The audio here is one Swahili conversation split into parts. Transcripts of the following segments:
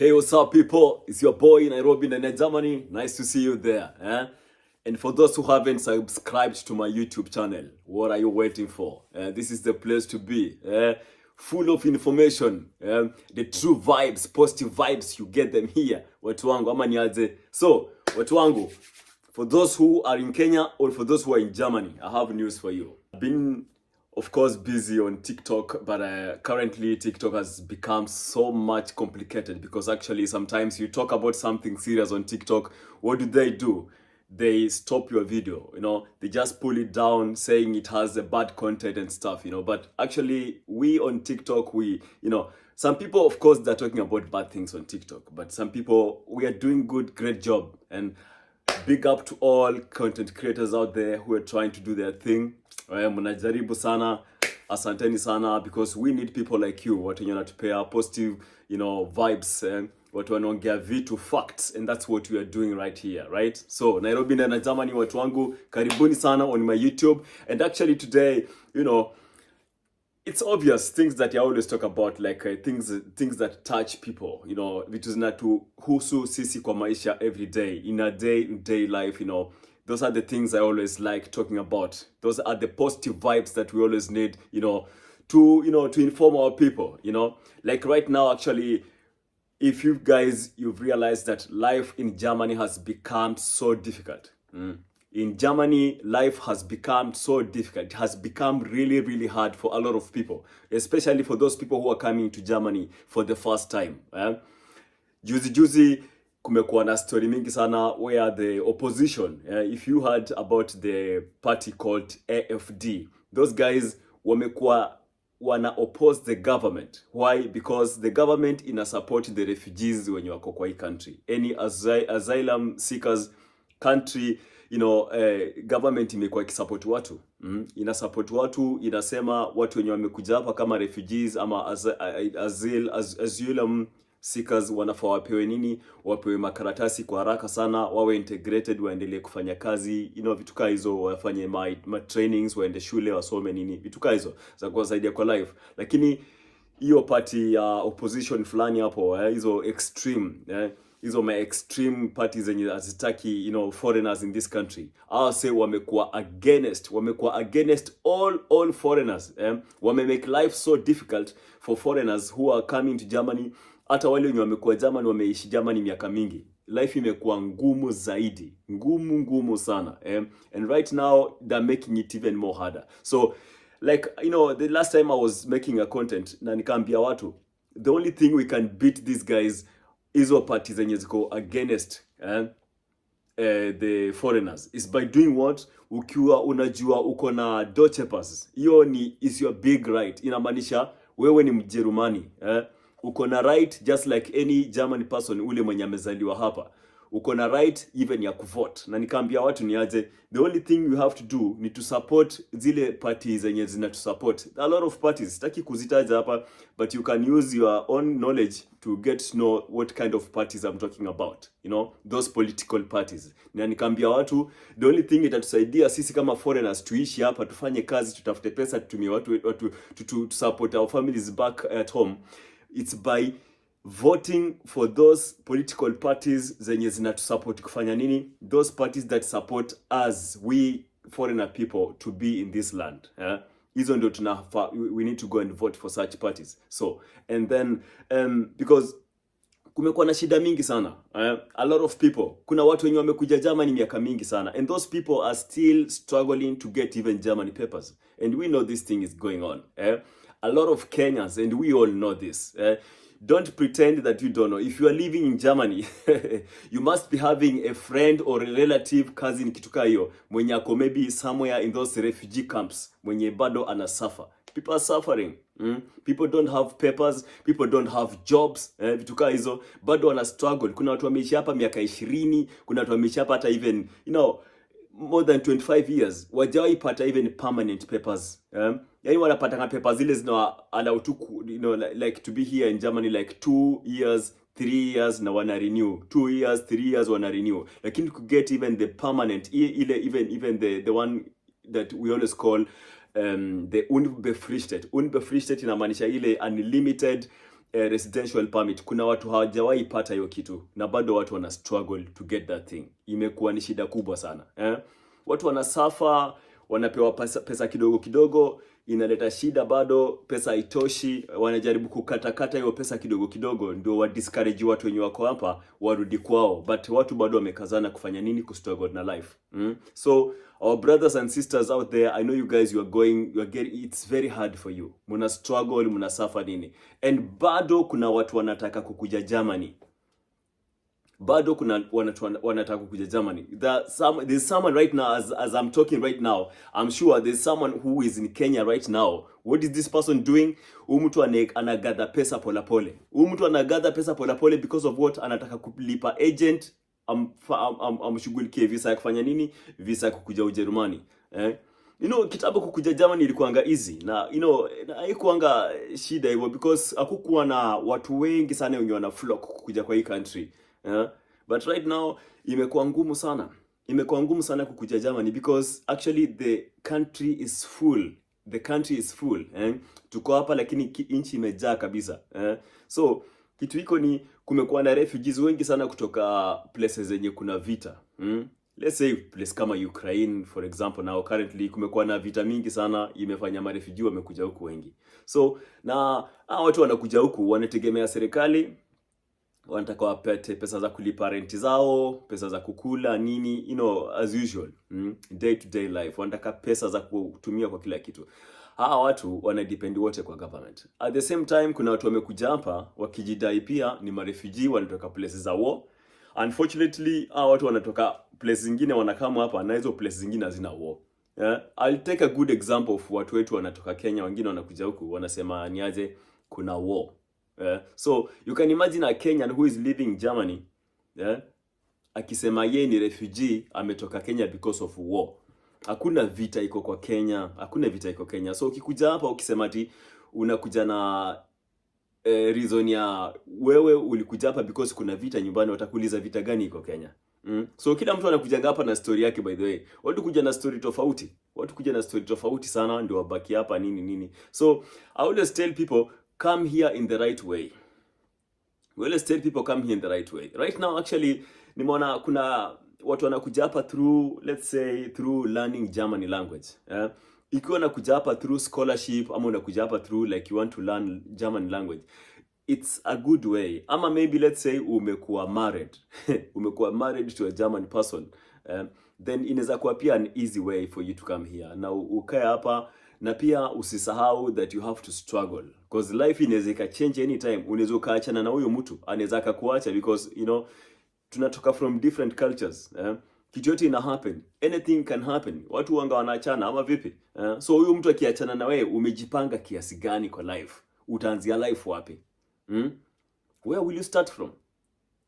Hey, what's up, people? It's your boy in Nairobi, Germany. Nice to see you there. And for those who haven't subscribed to my YouTube channel, what are you waiting for? This is the place to be. Full of information, the true vibes, positive vibes, you get them here. Watu wangu, ama niaje. So, watu wangu, for those who are in Kenya or for those who are in Germany, I have news for you. I've been, of course, busy on TikTok, but currently TikTok has become so much complicated because actually sometimes you talk about something serious on TikTok. What do? They stop your video, they just pull it down saying it has a bad content and stuff, but actually we on TikTok, some people, of course, they're talking about bad things on TikTok, but some people, we are doing great job. And big up to all content creators out there who are trying to do their thing. Mnajaribu sana, asanteni sana, because we need people like you, watu wenye wanatupea positive, vibes, watu wanaongea vitu facts, and that's what we are doing right here, right? So Nairobi na Germany, watu wangu, karibuni sana on my YouTube. And actually today, it's obvious things that I always talk about, like things that touch people, vitu zinatuhusu sisi kwa maisha every day, in a day life, those are the things I always like talking about. Those are the positive vibes that we always need, to inform our people, like right now, actually, if you've realized that life in Germany has become so difficult. In Germany, life has become so difficult. It has become really, really hard for a lot of people, especially for those people who are coming to Germany for the first time. Juzi kumekuwa na story mingi sana where the opposition, if you heard about the party called AFD, those guys wana oppose the government. Why? Because the government ina support the refugees wenye wako kwa hii country. Any asylum seekers country, government imekuwa ikisupport watu. Ina support watu, inasema watu wenye wamekuja hapa kama refugees ama asylum seekers wanafaa wapewe nini? Wapewe makaratasi kwa haraka sana, wawe integrated, waendelee kufanya kazi, vitu kama hizo, wafanye ma trainings, waende shule, wasome nini, vitu kama hizo za kuwasaidia kwa life. Lakini hiyo party ya opposition fulani hapo, hizo extreme, hizo ma extreme parties zenye hazitaki foreigners in this country, say wamekuwa against all foreigners. Wame make life so difficult for foreigners who are coming to Germany. Hata wale wenye wamekuwa Germany, wameishi Germany miaka mingi, life imekuwa ngumu zaidi, ngumu sana. And right now they're making it even more harder. So like, the last time I was making a content na nikaambia watu, the only thing we can beat these guys is parties zenye ziko against the foreigners is by doing what? Ukiwa unajua uko na Deutsche Pass, hiyo is your big right. Inamaanisha wewe ni Mjerumani, uko na right just like any German person ule mwenye amezaliwa hapa. Uko na right even ya kuvote. Na nikaambia watu niaje, the only thing you have to do ni to support zile parties zenye zinatusupport. A lot of parties, sitaki kuzitaja hapa, but you can use your own knowledge to get to know what kind of parties I'm talking about, those political parties. Na nikaambia watu, the only thing itatusaidia sisi kama foreigners tuishi hapa, tufanye kazi, tutafute pesa, tutumie watu to support our families back at home, it's by voting for those political parties zenye zinatusupport kufanya nini? Those parties that support us, we foreigner people, to be in this land. Hizo ndio we need to go and vote for such parties. So, and then because kumekuwa na shida mingi sana, a lot of people, kuna watu wenye wamekuja Germany miaka mingi sana, and those people are still struggling to get even Germany papers, and we know this thing is going on. A lot of Kenyans, and we all know this. Don't pretend that you don't know. If you are living in Germany, you must be having a friend or a relative, cousin, kituka hiyo, mwenye ako maybe somewhere in those refugee camps, mwenye bado anasuffer. People are suffering. People don't have papers, people don't have jobs, vituka hizo, bado wana struggle. Kuna watu wameishi hapa miaka 20, kuna watu wameishi hapa hata even, more than 25 years, wajawai pata even permanent papers. Yani wanapata papers zile zina allow to, like to be here in Germany like 2 years, 3 years na wana renew. 2 years, 3 years wana renew. Lakini to get even the permanent, even the one that we always call the unbefristet. Unbefristet inamaanisha ile unlimited residential permit. Kuna watu hawajawahi pata hiyo kitu na bado watu wana struggle to get that thing. Imekuwa ni shida kubwa sana. Watu wanasafa, wanapewa pesa kidogo kidogo, inaleta shida, bado pesa haitoshi, wanajaribu kukatakata hiyo pesa kidogo kidogo ndio wa discourage watu wenye wako hapa warudi kwao, but watu bado wamekazana kufanya nini? Kustruggle na life. So our brothers and sisters out there, I know you guys, you are getting, it's very hard for you, muna struggle, muna suffer nini, and bado kuna watu wanataka kukuja Germany. Bado kuna wanataka kuja Germany. There's someone right now, as I'm talking right now, I'm sure there's someone who is in Kenya right now. What is this person doing? Mtu anagather pesa pole. Mtu anagather pesa pole because of what? Anataka kulipa agent amshughulikie visa ya kufanya nini? Visa ya kukuja Ujerumani. Kitambo kukuja Germany ilikuanga easy na haikuanga shida hivyo because hakukuwa na watu wengi sana wenye wana flock kukuja kwa hii country. But right now imekuwa ngumu sana. Imekuwa ngumu sana kukuja Germany because actually the country is full. Tuko hapa lakini inchi imejaa kabisa. So kitu hiko ni kumekuwa na refugees wengi sana kutoka places zenye kuna vita. Let's say place kama Ukraine for example, now currently kumekuwa na vita mingi sana, imefanya marefugee wamekuja huku wengi. So na watu wanakuja huku wanategemea serikali, wanataka wapate pesa za kulipa renti zao, pesa za kukula nini, as usual, day to day life, wanataka pesa za kutumia kwa kila kitu. Hawa watu wanadepend wote kwa government. At the same time kuna watu wamekuja hapa wakijidai pia ni marefugee, wanatoka places za war. Unfortunately hawa watu wanatoka places zingine wanakama hapa na hizo places zingine hazina war. I'll take a good example of watu wetu wanatoka Kenya, wengine wanakuja huku wanasema niaje kuna war. So you can imagine a Kenyan who is living Germany, akisema yeye ni refugee ametoka Kenya because of war. Hakuna vita iko kwa Kenya, So ukikuja hapa ukisema ati unakuja na reason ya wewe ulikuja hapa because kuna vita nyumbani, watakuuliza vita gani iko Kenya? So kila mtu anakuja hapa na story yake. By the way, watu kuja na story tofauti sana ndio wabaki hapa nini. So I always tell people come here in the right way. Right now actually nimeona kuna watu wanakuja hapa through, let's say through learning German language. Ikiwa unakuja hapa through scholarship ama unakuja hapa through like you want to learn German language, it's a good way. Ama maybe let's say umekuwa married to a German person, then inaweza kuwa pia an easy way for you to come here. Na ukae hapa na pia usisahau that you have to struggle because life inaweza change anytime. Unaweza ukaachana na huyo mtu, anaweza akakuacha because tunatoka from different cultures. Kitu yote ina happen, anything can happen. Watu wanga wanaachana ama vipi? So huyo mtu akiachana na wewe, umejipanga kiasi gani kwa life? Utaanzia life wapi? Where will you start from?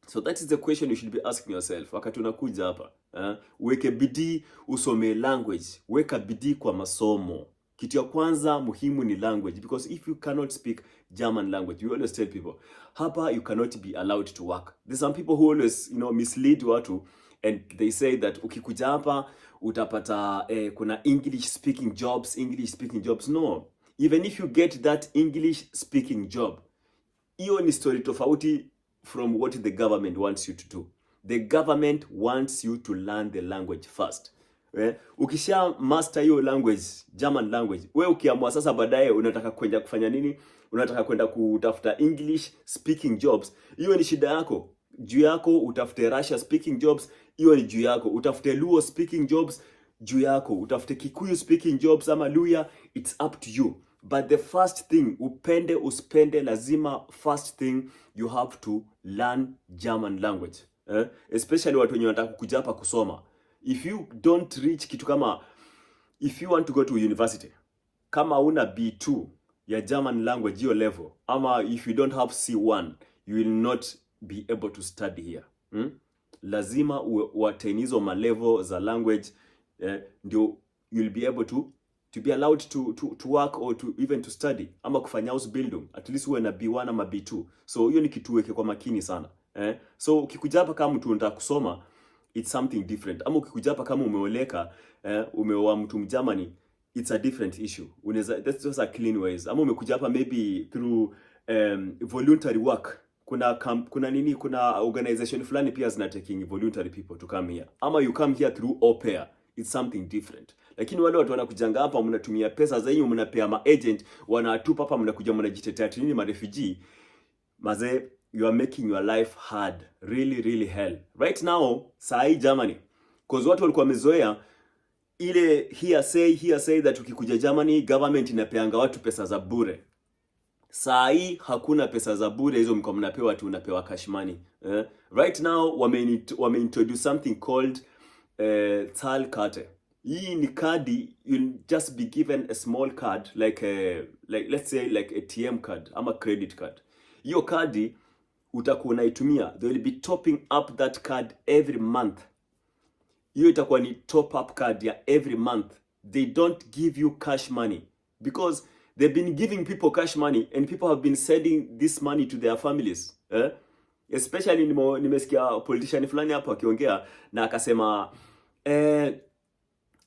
So that is the question you should be asking yourself wakati unakuja hapa. Weke bidii usome language, weka bidii kwa masomo. Kitu ya kwanza muhimu ni language, because if you cannot speak German language, we always tell people hapa you cannot be allowed to work. There's some people who always mislead watu and they say that ukikuja hapa utapata kuna English speaking jobs. No, even if you get that English speaking job, hiyo ni story tofauti from what the government wants you to do. The government wants you to learn the language first. Ukisha master hiyo language, German language, wewe ukiamua sasa baadaye unataka kwenda kufanya nini? Unataka kwenda kutafuta English speaking jobs, hiyo ni shida yako. Juu yako utafute Russia speaking jobs, hiyo ni juu yako. Utafute Luo speaking jobs, juu yako. Utafute Kikuyu speaking jobs ama Luya, it's up to you. But the first thing, upende uspende, lazima first thing you have to learn German language. Especially watu wenye wanataka kuja hapa kusoma. If you don't reach kitu kama, if you want to go to university, kama una B2 ya German language hiyo level, ama if you don't have C1, you will not be able to study here. Lazima uattain hizo ma level za language, ndio you'll be able to be allowed to work or to even to study, ama kufanya house building, at least uwe na B1 ama B2. So hiyo ni kitu weke kwa makini sana. So ukikuja hapa kama mtu unataka kusoma, it's something different. Ama ukikuja hapa kama umeoleka, umeoa mtu Mjermani, it's a different issue. That's just a clean ways. Ama umekuja hapa maybe through voluntary work. Kuna organization fulani pia zina taking voluntary people to come here. Ama you come here through au pair. It's something different. Lakini wale watu wanakujanga hapa, mnatumia pesa zenyu, mnapea ma agent, wanatupa hapa, mnakuja mnajitetea tini ma refugee. Maze, you are making your life hard. Really, really hell. Right now, saa Germany. Cause watu walikuwa wamezoea ile hearsay that ukikuja Germany, government inapeanga watu pesa za bure. Saa hakuna pesa za bure, hizo mko mnapewa tu, unapewa cash money. Right now, wame introduce something called Zahlkarte. Hii ni kadi, you'll just be given a small card, like let's say like ATM card, ama credit card. Hiyo kadi utakuwa unaitumia, they will be topping up that card every month. Hiyo itakuwa ni top up card ya every month. They don't give you cash money because they've been giving people cash money and people have been sending this money to their families. Especially nimesikia politician fulani hapa akiongea na akasema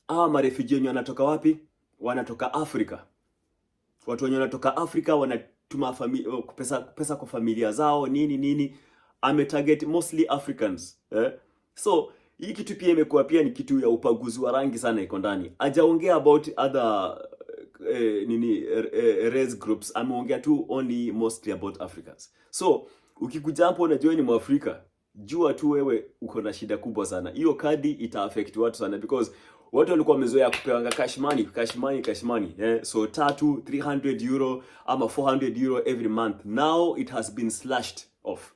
ma refugee wenye wanatoka wapi? Wanatoka Afrika. Watu wenye wanatoka Afrika wanatuma pesa kwa familia zao nini. Ametarget mostly Africans. So hii kitu pia imekuwa pia ni kitu ya upaguzi wa rangi sana iko ndani. Hajaongea about other race groups. Ameongea tu only mostly about Africans. So ukikuja hapo unajua ni Mwafrika, jua tu wewe uko na shida kubwa sana. Hiyo kadi ita affect watu sana because watu walikuwa wamezoea kupewa cash money. So 300 euro ama 400 euro every month. Now it has been slashed off.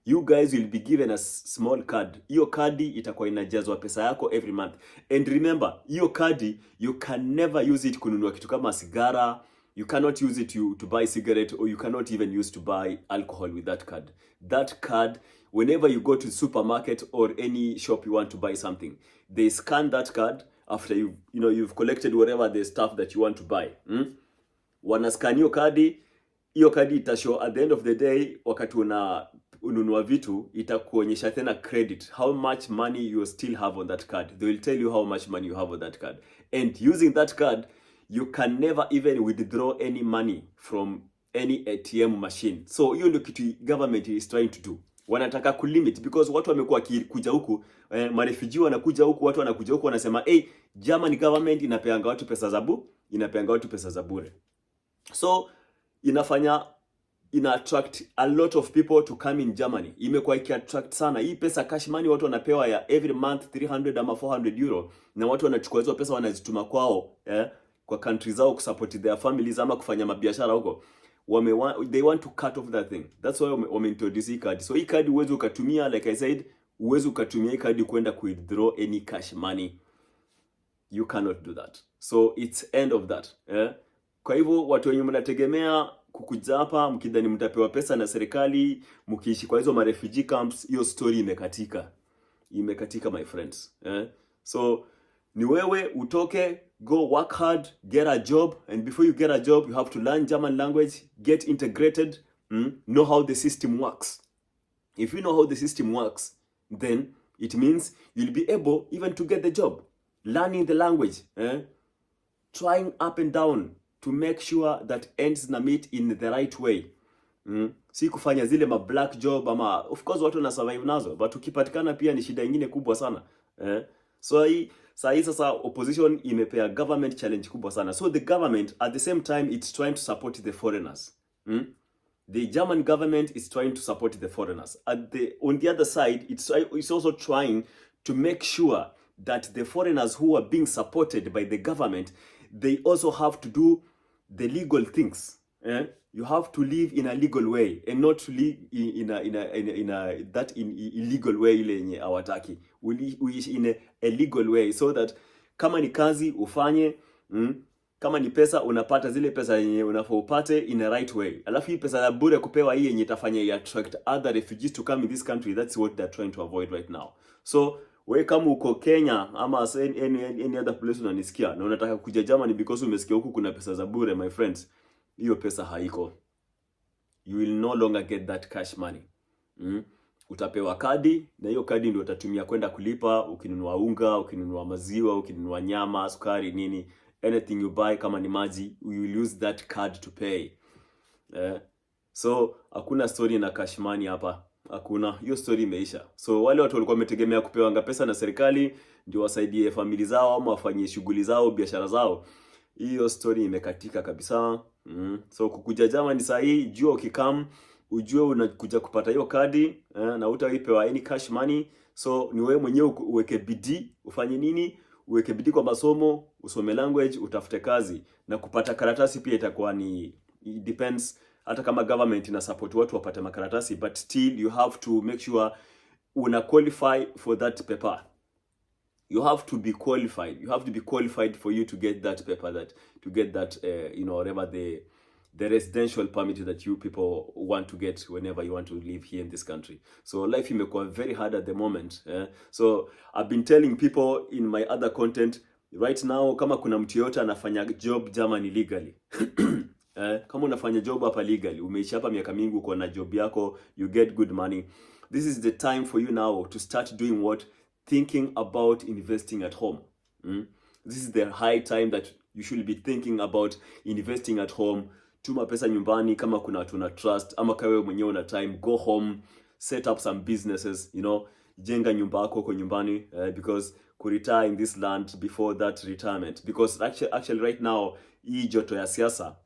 You guys will be given a small card. Hiyo kadi itakuwa inajazwa pesa yako every month. And remember, hiyo kadi you can never use it kununua kitu kama sigara. You cannot use it to buy cigarette, or you cannot even use to buy alcohol with that card. That card, whenever you go to the supermarket or any shop you want to buy something, they scan that card after you've collected whatever the stuff that you want to buy. Wanascan hiyo kadi itashow at the end of the day, wakati ununua vitu, itakuonyesha tena credit, how much money you still have on that card. They will tell you how much money you have on that card. And using that card, you can never even withdraw any money from any ATM machine. So hiyo ndio kitu government is trying to do. Wanataka kulimit because watu wamekuwa kuja huku, marefugee wanakuja huku, watu wanakuja huku wanasema German government inapeanga watu pesa za bure. So ina attract a lot of people to come in Germany. Imekuwa attract sana. Hii pesa cash money watu wanapewa ya every month 300 ama 400 euro, na watu wanachukua hizo pesa wanazituma kwao, kwa country zao kusupport their families ama kufanya mabiashara huko. They want to cut off that thing. That's why wameintroduce hii card. So hii card uwezo ukatumia, like I said, uwezo ukatumia hii card kwenda withdraw any cash money. You cannot do that. So it's end of that. Kwa hivyo watu wenye mnategemea kukuja hapa mkidhani mtapewa pesa na serikali mkiishi kwa hizo refugee camps, hiyo story imekatika my friends. So ni wewe utoke, go work hard, get a job, and before you get a job you have to learn German language, get integrated, know how the system works. If you know how the system works, then it means you'll be able even to get the job. Learning the language, trying up and down to make sure that ends na meet in the right way. Si kufanya zile ma black job ama, of course watu na survive nazo, but ukipatikana pia ni shida nyingine kubwa sana. So sasa opposition imepea government challenge kubwa sana. So the government at the same time it's trying to support the foreigners. The German government is trying to support the foreigners. On the other side, it's also trying to make sure that the foreigners who are being supported by the government, they also have to do the legal things. You have to live in a legal way and not to live in a illegal way ile yenye hawataki. We in a legal way so that kama ni kazi ufanye, kama ni pesa unapata zile pesa yenye unafaa upate in a right way. Alafu hii pesa ya bure kupewa hii yenye itafanya attract other refugees to come in this country. That's what they're trying to avoid right now. So wewe kama uko Kenya ama any other place unanisikia na unataka kuja Germany because umesikia huku kuna pesa za bure, my friends, hiyo pesa haiko. You will no longer get that cash money. Utapewa kadi na hiyo kadi ndio utatumia kwenda kulipa, ukinunua unga, ukinunua maziwa, ukinunua nyama, sukari, nini, anything you buy, kama ni maji, you will use that card to pay. So hakuna story na cash money hapa, hakuna. Hiyo story imeisha. So wale watu walikuwa wametegemea kupewa pesa na serikali ndio wasaidie family zao ama wafanyie shughuli zao, biashara zao, hiyo story imekatika kabisa. So kukuja Germany saa hii, jua ukikam ujue unakuja kupata hiyo kadi na utaipewa any cash money. So ni wewe mwenyewe uweke bidii, ufanye nini? Uweke bidii kwa masomo, usome language, utafute kazi, na kupata karatasi pia itakuwa ni, it depends. Hata kama government ina support watu wapate makaratasi, but still you have to make sure una qualify for that paper. You have to be qualified. You have to be qualified for you to get that paper, whatever the residential permit that you people want to get whenever you want to live here in this country. So life imekuwa very hard at the moment. So I've been telling people in my other content right now, kama kuna mtu yote anafanya job Germany legally kama unafanya job hapa legally, umeishi hapa miaka mingi, uko na job yako, you get good money, this is the time for you now to start doing what? Thinking about investing at home. This is the high time that you should be thinking about investing at home. Tuma pesa nyumbani kama kuna watu na trust, ama kawe mwenyewe una time, go home, set up some businesses, jenga nyumba yako kwa nyumbani, because retire in this land before that retirement, because actually right now hii joto ya siasa,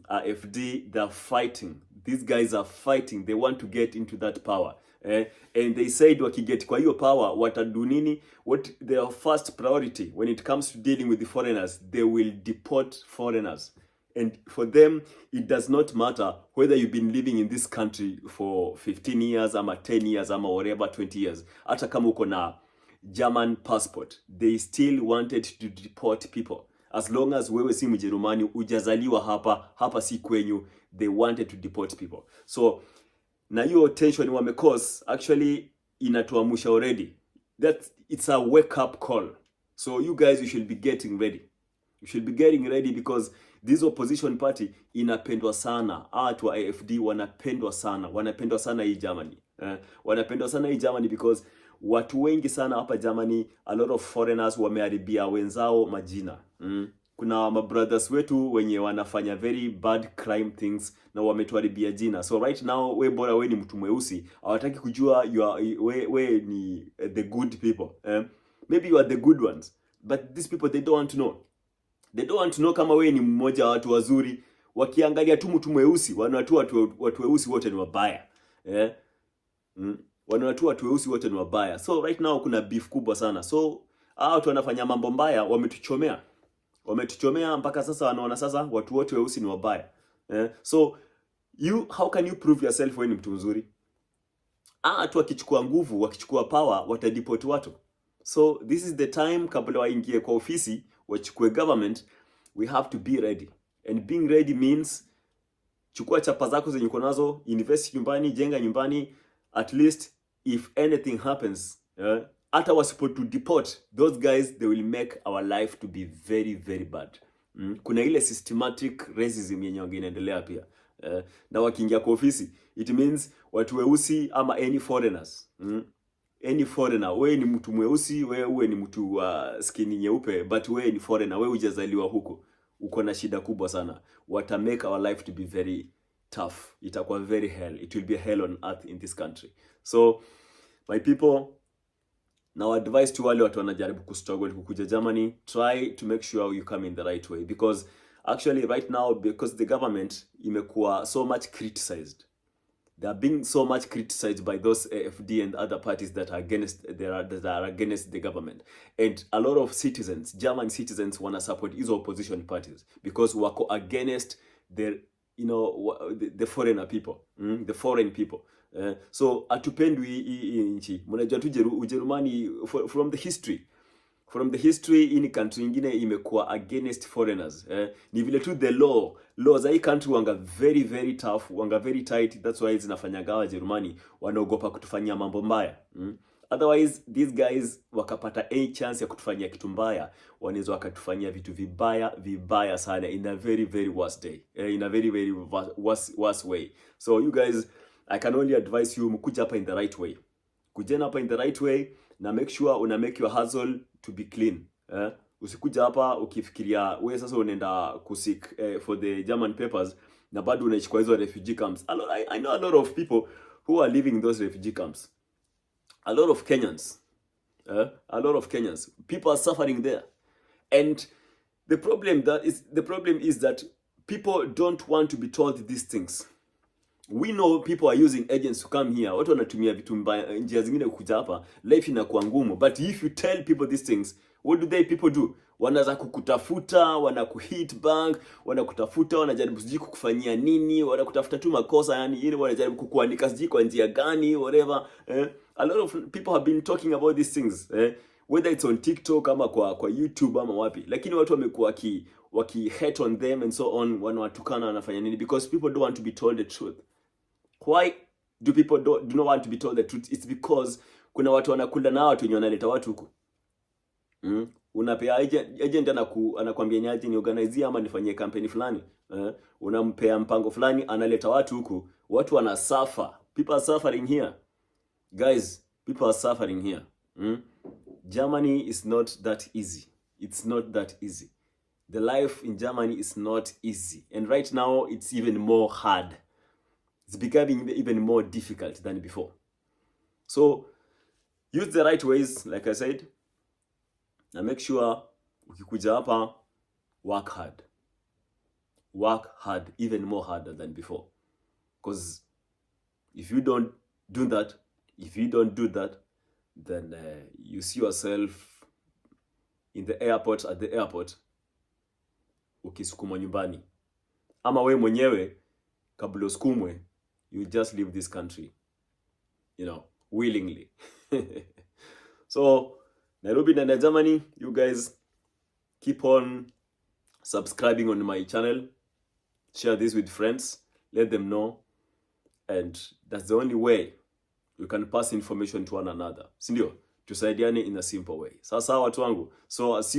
AfD, they're fighting. These guys are fighting. They want to get into that power. And they said wakiget kwa hiyo power watadu nini? What their first priority when it comes to dealing with the foreigners, they will deport foreigners. And for them, it does not matter whether you've been living in this country for 15 years, ama 10 years, ama whatever, 20 years. Hata kama uko na German passport, they still wanted to deport people. As long as wewe si Mjerumani, ujazaliwa hapa si kwenyu, they wanted to deport people. So na hiyo tension wamecause actually inatuamusha already. It's a wake up call. So you guys, you should be getting ready. You should be getting ready, because this opposition party inapendwa sana. Watu wa AfD wanapendwa sana hii Germany. Wanapendwa sana hii Germany because watu wengi sana hapa Germany, a lot of foreigners wameharibia wenzao majina. Kuna mabrothers wetu wenye wanafanya very bad crime things na wametuharibia jina. So right now, we ni mtu mweusi, hawataki kujua we ni the good people. Maybe you are the good ones, but these people, they don't want to know. They don't want to know kama we ni mmoja wa watu wazuri. Wakiangalia tu mtu mweusi, watu weusi wote ni wabaya. Watu weusi wote ni wabaya. So right now kuna beef kubwa sana. So watu wanafanya mambo mbaya, wametuchomea mpaka sasa wanaona sasa watu wote weusi ni wabaya. So how can you prove yourself when ni mtu mzuri? Watu wakichukua nguvu, wakichukua power, watadeport watu. So this is the time, kabla waingie kwa ofisi, wachukue government, we have to be ready. And being ready means chukua chapa zako zenye uko nazo, invest nyumbani, jenga nyumbani, at least if anything happens, hata wasipo to deport, those guys, they will make our life to be very, very bad. Kuna ile systematic racism yenye inaendelea pia. Na wakiingia kwa ofisi, it means watu weusi ama any foreigners. Any foreigner, wewe ni mtu mweusi, wewe ni mtu wa skin nyeupe, but wewe ni foreigner, wewe hujazaliwa huko, uko na shida kubwa sana. Wata make our life to be very tough. Itakuwa very hell. It will be hell on earth in this country. So my people, now advice to wale watu wanajaribu kustruggle kukuja Germany, try to make sure you come in the right way, because actually right now, because the government imekuwa so much criticized. They are being so much criticized by those AfD and other parties that are against the government. And a lot of citizens, German citizens, wanna support these opposition parties because wako against the foreigner people, the foreign people. So atupendwi nchi. Mnajua tu Ujerumani from the history in country ingine imekuwa against foreigners. Ni vile tu the laws za hii country wanga very, very tough, wanga very tight. That's why zinafanyaga Wajerumani wanaogopa kutufanyia mambo mbaya. Otherwise, these guys wakapata any chance ya kutufanyia kitu mbaya, wanaweza wakatufanyia vitu vibaya sana in a very, very worst day. In a very, very worst way. So you guys, I can only advise you, mkuja hapa in the right way. Kujena hapa in the right way, na make sure una make your hustle to be clean. Usikuja hapa ukifikiria wewe sasa unaenda kusik for the German papers, na bado unaishi kwa hizo refugee camps. I know a lot of people who are living in those refugee camps. A lot of Kenyans. People are suffering there. And the problem is that people don't want to be told these things. We know people are using agents to come here. Watu wanatumia vitu mbaya, njia zingine kuja hapa, life inakuwa ngumu. But if you tell people these things, what do people do? Wanaanza kukutafuta, wanakuhit bank, wanakutafuta, wanajaribu sijui kukufanyia nini, wanakutafuta tu makosa, yani ile wanajaribu kukuandika sijui kwa njia gani, whatever. A lot of people have been talking about these things, whether it's on TikTok ama kwa YouTube ama wapi. Lakini watu wamekuwa waki hate on them and so on, wanawatukana, wanafanya nini, because people don't want to be told the truth. Why do people do not want to be told the truth? It's because kuna watu wanakula na watu wenye wanaleta watu huko. Unapea agent anakuambia nyaje ni organize ama nifanyie campaign fulani. Unampea mpango fulani, analeta watu huko. Watu wana suffer. People are suffering here. Guys, people are suffering here. Germany is not that easy. It's not that easy. The life in Germany is not easy. And right now, it's even more hard. It's becoming even more difficult than before. So, use the right ways, like I said. And make sure, ukikuja hapa, work hard. Work hard, even more harder than before. Because if you don't do that, then you see yourself in the airport, at the airport, ukisukumwa nyumbani. Ama we mwenyewe, kabla usukumwe, you just leave this country, willingly. So, Nairobi and Germany, you guys keep on subscribing on my channel. Share this with friends. Let them know. And that's the only way you can pass information to one another. Sindio? Tusaidiane in a simple way. Sasa watu wangu. So, I'll see you.